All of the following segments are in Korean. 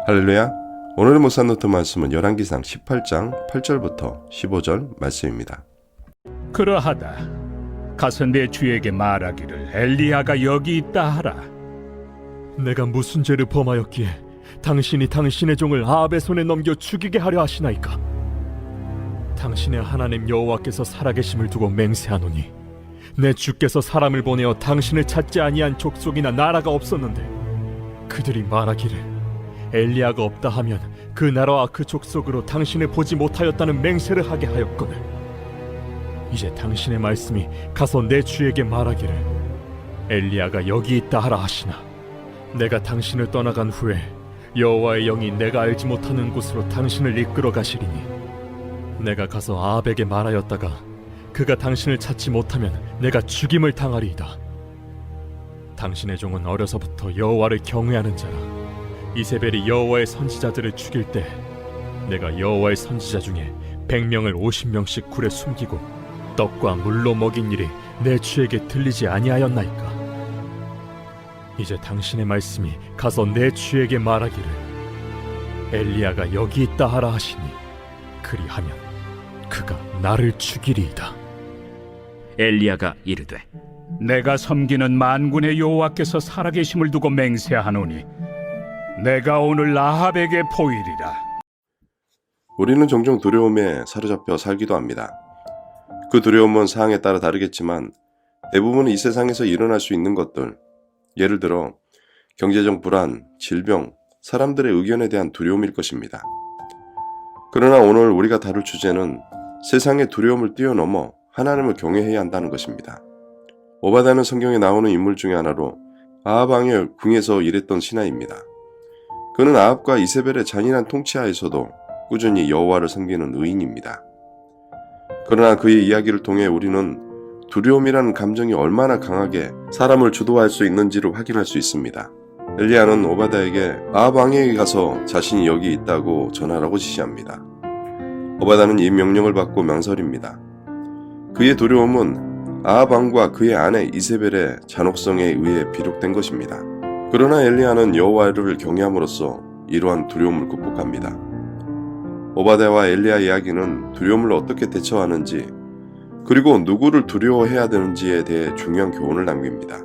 할렐루야. 오늘의 목사 노트 말씀은 열왕기상 18장 8절부터 15절 말씀입니다. 그러하다 가서 내 주에게 말하기를 엘리야가 여기 있다 하라. 내가 무슨 죄를 범하였기에 당신이 당신의 종을 아합의 손에 넘겨 죽이게 하려 하시나이까? 당신의 하나님 여호와께서 살아계심을 두고 맹세하노니 내 주께서 사람을 보내어 당신을 찾지 아니한 족속이나 나라가 없었는데 그들이 말하기를 엘리야가 없다 하면 그 나라와 그 족속으로 당신을 보지 못하였다는 맹세를 하게 하였거늘 이제 당신의 말씀이 가서 내 주에게 말하기를 엘리야가 여기 있다 하라 하시나 내가 당신을 떠나간 후에 여호와의 영이 내가 알지 못하는 곳으로 당신을 이끌어 가시리니 내가 가서 아합에게 말하였다가 그가 당신을 찾지 못하면 내가 죽임을 당하리이다. 당신의 종은 어려서부터 여호와를 경외하는 자라. 이세벨이 여호와의 선지자들을 죽일 때 내가 여호와의 선지자 중에 100명을 50명씩 굴에 숨기고 떡과 물로 먹인 일이 내 주에게 들리지 아니하였나이까? 이제 당신의 말씀이 가서 내 주에게 말하기를 엘리야가 여기 있다 하라 하시니 그리하면 그가 나를 죽이리이다. 엘리야가 이르되 내가 섬기는 만군의 여호와께서 살아계심을 두고 맹세하노니 내가 오늘 아합에게 보이리라. 우리는 종종 두려움에 사로잡혀 살기도 합니다. 그 두려움은 상황에 따라 다르겠지만 대부분은 이 세상에서 일어날 수 있는 것들, 예를 들어 경제적 불안, 질병, 사람들의 의견에 대한 두려움일 것입니다. 그러나 오늘 우리가 다룰 주제는 세상의 두려움을 뛰어넘어 하나님을 경외해야 한다는 것입니다. 오바다는 성경에 나오는 인물 중에 하나로 아합 왕의 궁에서 일했던 신하입니다. 그는 아합과 이세벨의 잔인한 통치하에서도 꾸준히 여호와를 섬기는 의인입니다. 그러나 그의 이야기를 통해 우리는 두려움이라는 감정이 얼마나 강하게 사람을 주도할 수 있는지를 확인할 수 있습니다. 엘리야는 오바다에게 아합 왕에게 가서 자신이 여기 있다고 전하라고 지시합니다. 오바다는 이 명령을 받고 망설입니다. 그의 두려움은 아합 왕과 그의 아내 이세벨의 잔혹성에 의해 비롯된 것입니다. 그러나 엘리야는 여호와를 경외함으로써 이러한 두려움을 극복합니다. 오바다와 엘리야 이야기는 두려움을 어떻게 대처하는지 그리고 누구를 두려워해야 되는지에 대해 중요한 교훈을 남깁니다.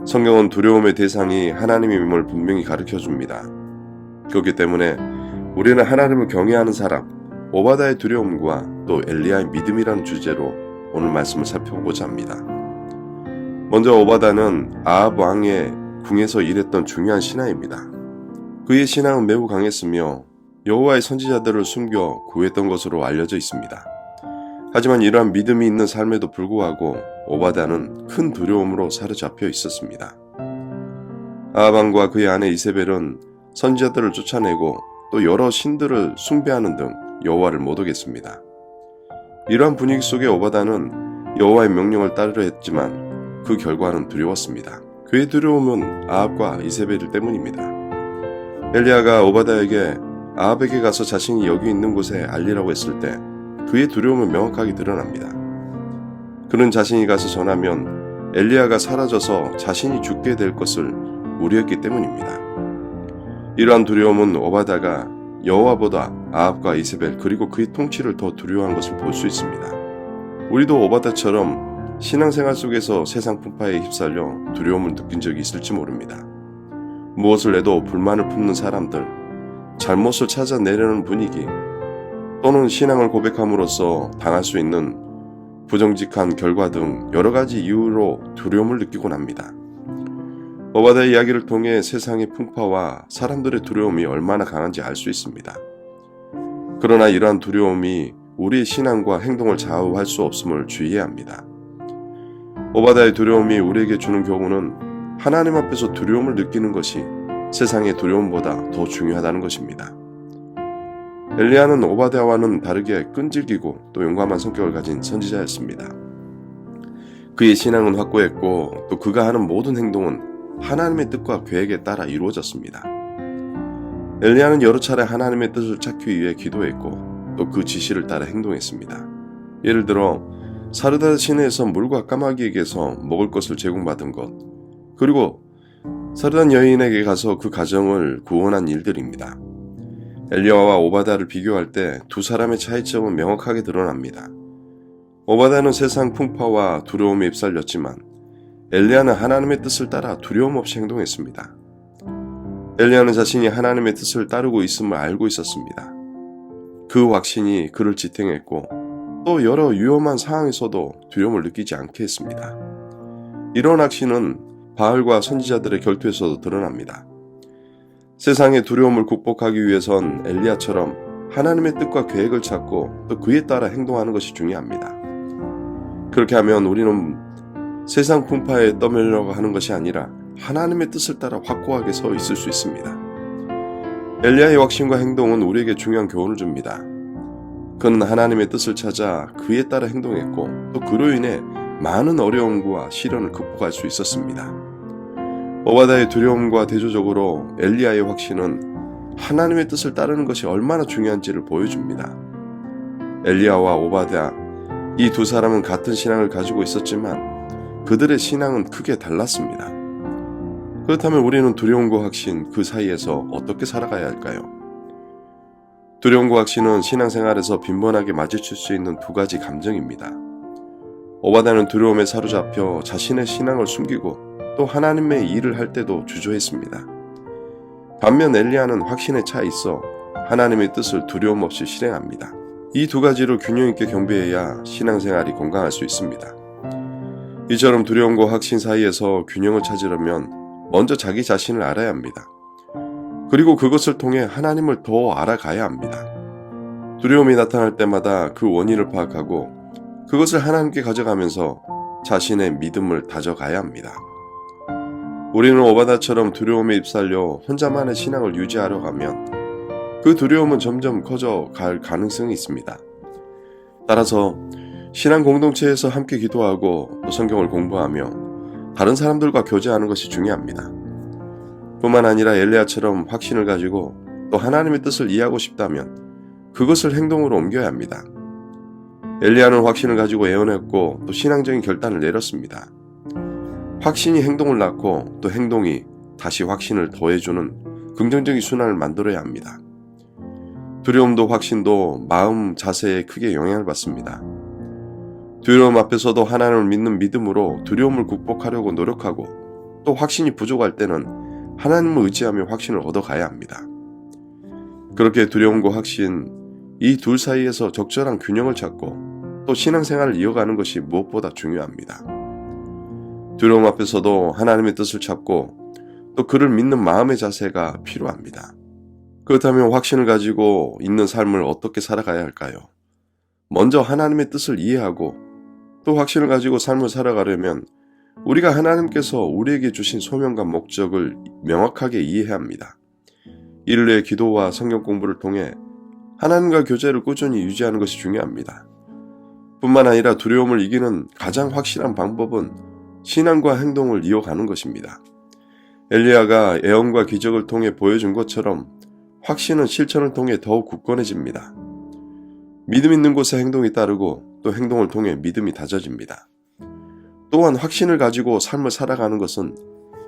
성경은 두려움의 대상이 하나님임을 분명히 가르쳐줍니다. 그렇기 때문에 우리는 하나님을 경외하는 사람, 오바다의 두려움과 또 엘리야의 믿음이라는 주제로 오늘 말씀을 살펴보고자 합니다. 먼저 오바다는 아합 왕의 궁에서 일했던 중요한 신하입니다. 그의 신앙은 매우 강했으며 여호와의 선지자들을 숨겨 구했던 것으로 알려져 있습니다. 하지만 이러한 믿음이 있는 삶에도 불구하고 오바다는 큰 두려움으로 사로잡혀 있었습니다. 아합 왕과 그의 아내 이세벨은 선지자들을 쫓아내고 또 여러 신들을 숭배하는 등 여호와를 못 오겠습니다. 이러한 분위기 속에 오바다는 여호와의 명령을 따르려 했지만 그 결과는 두려웠습니다. 그의 두려움은 아합과 이세벨 때문입니다. 엘리야가 오바다에게 아합에게 가서 자신이 여기 있는 곳에 알리라고 했을 때 그의 두려움은 명확하게 드러납니다. 그는 자신이 가서 전하면 엘리야가 사라져서 자신이 죽게 될 것을 우려했기 때문입니다. 이러한 두려움은 오바다가 여호와보다 아합과 이세벨 그리고 그의 통치를 더 두려워한 것을 볼 수 있습니다. 우리도 오바다처럼 신앙생활 속에서 세상 풍파에 휩쓸려 두려움을 느낀 적이 있을지 모릅니다. 무엇을 해도 불만을 품는 사람들, 잘못을 찾아내려는 분위기, 또는 신앙을 고백함으로써 당할 수 있는 부정직한 결과 등 여러 가지 이유로 두려움을 느끼곤 합니다. 오바다의 이야기를 통해 세상의 풍파와 사람들의 두려움이 얼마나 강한지 알 수 있습니다. 그러나 이러한 두려움이 우리의 신앙과 행동을 좌우할 수 없음을 주의해야 합니다. 오바다의 두려움이 우리에게 주는 교훈은 하나님 앞에서 두려움을 느끼는 것이 세상의 두려움보다 더 중요하다는 것입니다. 엘리야는 오바다와는 다르게 끈질기고 또 용감한 성격을 가진 선지자였습니다. 그의 신앙은 확고했고 또 그가 하는 모든 행동은 하나님의 뜻과 계획에 따라 이루어졌습니다. 엘리야는 여러 차례 하나님의 뜻을 찾기 위해 기도했고 또 그 지시를 따라 행동했습니다. 예를 들어 사르다 시내에서 물과 까마귀에게서 먹을 것을 제공받은 것, 그리고 사르단 여인에게 가서 그 가정을 구원한 일들입니다. 엘리야와 오바다를 비교할 때 두 사람의 차이점은 명확하게 드러납니다. 오바다는 세상 풍파와 두려움에 휩쓸렸지만 엘리야는 하나님의 뜻을 따라 두려움 없이 행동했습니다. 엘리야는 자신이 하나님의 뜻을 따르고 있음을 알고 있었습니다. 그 확신이 그를 지탱했고 또 여러 위험한 상황에서도 두려움을 느끼지 않게 했습니다. 이런 확신은 바알과 선지자들의 결투에서도 드러납니다. 세상의 두려움을 극복하기 위해선 엘리야처럼 하나님의 뜻과 계획을 찾고 또 그에 따라 행동하는 것이 중요합니다. 그렇게 하면 우리는 세상 풍파에 떠밀려고 하는 것이 아니라 하나님의 뜻을 따라 확고하게 서 있을 수 있습니다. 엘리야의 확신과 행동은 우리에게 중요한 교훈을 줍니다. 그는 하나님의 뜻을 찾아 그에 따라 행동했고 또 그로 인해 많은 어려움과 시련을 극복할 수 있었습니다. 오바다의 두려움과 대조적으로 엘리야의 확신은 하나님의 뜻을 따르는 것이 얼마나 중요한지를 보여줍니다. 엘리야와 오바다, 이 두 사람은 같은 신앙을 가지고 있었지만 그들의 신앙은 크게 달랐습니다. 그렇다면 우리는 두려움과 확신 그 사이에서 어떻게 살아가야 할까요? 두려움과 확신은 신앙생활에서 빈번하게 마주칠 수 있는 두 가지 감정입니다. 오바다는 두려움에 사로잡혀 자신의 신앙을 숨기고 또 하나님의 일을 할 때도 주저했습니다. 반면 엘리야는 확신에 차 있어 하나님의 뜻을 두려움 없이 실행합니다. 이 두 가지로 균형 있게 경배해야 신앙생활이 건강할 수 있습니다. 이처럼 두려움과 확신 사이에서 균형을 찾으려면 먼저 자기 자신을 알아야 합니다. 그리고 그것을 통해 하나님을 더 알아가야 합니다. 두려움이 나타날 때마다 그 원인을 파악하고 그것을 하나님께 가져가면서 자신의 믿음을 다져가야 합니다. 우리는 오바다처럼 두려움에 휩쓸려 혼자만의 신앙을 유지하려 가면 그 두려움은 점점 커져갈 가능성이 있습니다. 따라서 신앙 공동체에서 함께 기도하고 또 성경을 공부하며 다른 사람들과 교제하는 것이 중요합니다. 뿐만 아니라 엘리야처럼 확신을 가지고 또 하나님의 뜻을 이해하고 싶다면 그것을 행동으로 옮겨야 합니다. 엘리야는 확신을 가지고 예언했고 또 신앙적인 결단을 내렸습니다. 확신이 행동을 낳고 또 행동이 다시 확신을 더해주는 긍정적인 순환을 만들어야 합니다. 두려움도 확신도 마음 자세에 크게 영향을 받습니다. 두려움 앞에서도 하나님을 믿는 믿음으로 두려움을 극복하려고 노력하고 또 확신이 부족할 때는 하나님을 의지하며 확신을 얻어가야 합니다. 그렇게 두려움과 확신, 이 둘 사이에서 적절한 균형을 찾고 또 신앙생활을 이어가는 것이 무엇보다 중요합니다. 두려움 앞에서도 하나님의 뜻을 찾고 또 그를 믿는 마음의 자세가 필요합니다. 그렇다면 확신을 가지고 있는 삶을 어떻게 살아가야 할까요? 먼저 하나님의 뜻을 이해하고 또 확신을 가지고 삶을 살아가려면 우리가 하나님께서 우리에게 주신 소명과 목적을 명확하게 이해해야 합니다. 이를 위해 기도와 성경 공부를 통해 하나님과 교제를 꾸준히 유지하는 것이 중요합니다. 뿐만 아니라 두려움을 이기는 가장 확실한 방법은 신앙과 행동을 이어가는 것입니다. 엘리야가 예언과 기적을 통해 보여준 것처럼 확신은 실천을 통해 더욱 굳건해집니다. 믿음 있는 곳에 행동이 따르고 또 행동을 통해 믿음이 다져집니다. 또한 확신을 가지고 삶을 살아가는 것은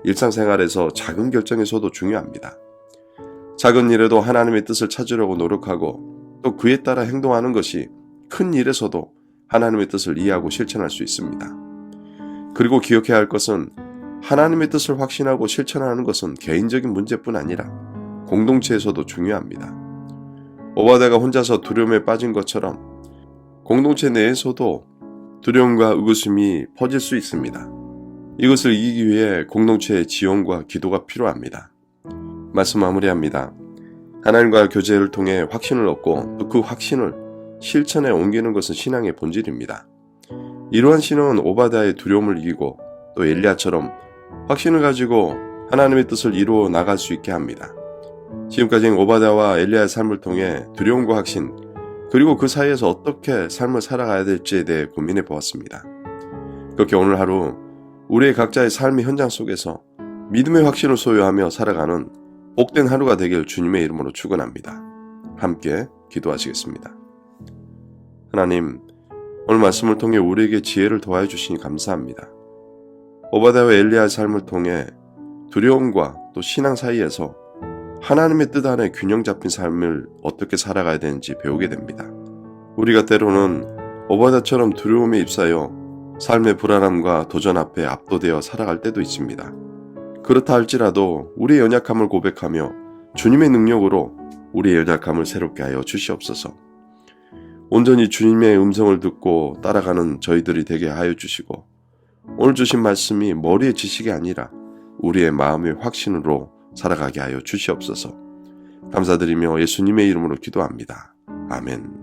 일상생활에서 작은 결정에서도 중요합니다. 작은 일에도 하나님의 뜻을 찾으려고 노력하고 또 그에 따라 행동하는 것이 큰 일에서도 하나님의 뜻을 이해하고 실천할 수 있습니다. 그리고 기억해야 할 것은 하나님의 뜻을 확신하고 실천하는 것은 개인적인 문제뿐 아니라 공동체에서도 중요합니다. 오바다가 혼자서 두려움에 빠진 것처럼 공동체 내에서도 두려움과 의구심이 퍼질 수 있습니다. 이것을 이기기 위해 공동체의 지원과 기도가 필요합니다. 말씀 마무리합니다. 하나님과 교제를 통해 확신을 얻고 또 그 확신을 실천에 옮기는 것은 신앙의 본질입니다. 이러한 신앙은 오바다의 두려움을 이기고 또 엘리야처럼 확신을 가지고 하나님의 뜻을 이루어 나갈 수 있게 합니다. 지금까지는 오바다와 엘리야의 삶을 통해 두려움과 확신 그리고 그 사이에서 어떻게 삶을 살아가야 될지에 대해 고민해 보았습니다. 그렇게 오늘 하루 우리의 각자의 삶의 현장 속에서 믿음의 확신을 소유하며 살아가는 복된 하루가 되길 주님의 이름으로 축원합니다. 함께 기도하시겠습니다. 하나님, 오늘 말씀을 통해 우리에게 지혜를 더하여 주시니 감사합니다. 오바다와 엘리야의 삶을 통해 두려움과 또 신앙 사이에서 하나님의 뜻 안에 균형 잡힌 삶을 어떻게 살아가야 되는지 배우게 됩니다. 우리가 때로는 오바댜처럼 두려움에 휩싸여 삶의 불안함과 도전 앞에 압도되어 살아갈 때도 있습니다. 그렇다 할지라도 우리의 연약함을 고백하며 주님의 능력으로 우리의 연약함을 새롭게 하여 주시옵소서. 온전히 주님의 음성을 듣고 따라가는 저희들이 되게 하여 주시고, 오늘 주신 말씀이 머리의 지식이 아니라 우리의 마음의 확신으로 살아가게 하여 주시옵소서. 감사드리며 예수님의 이름으로 기도합니다. 아멘.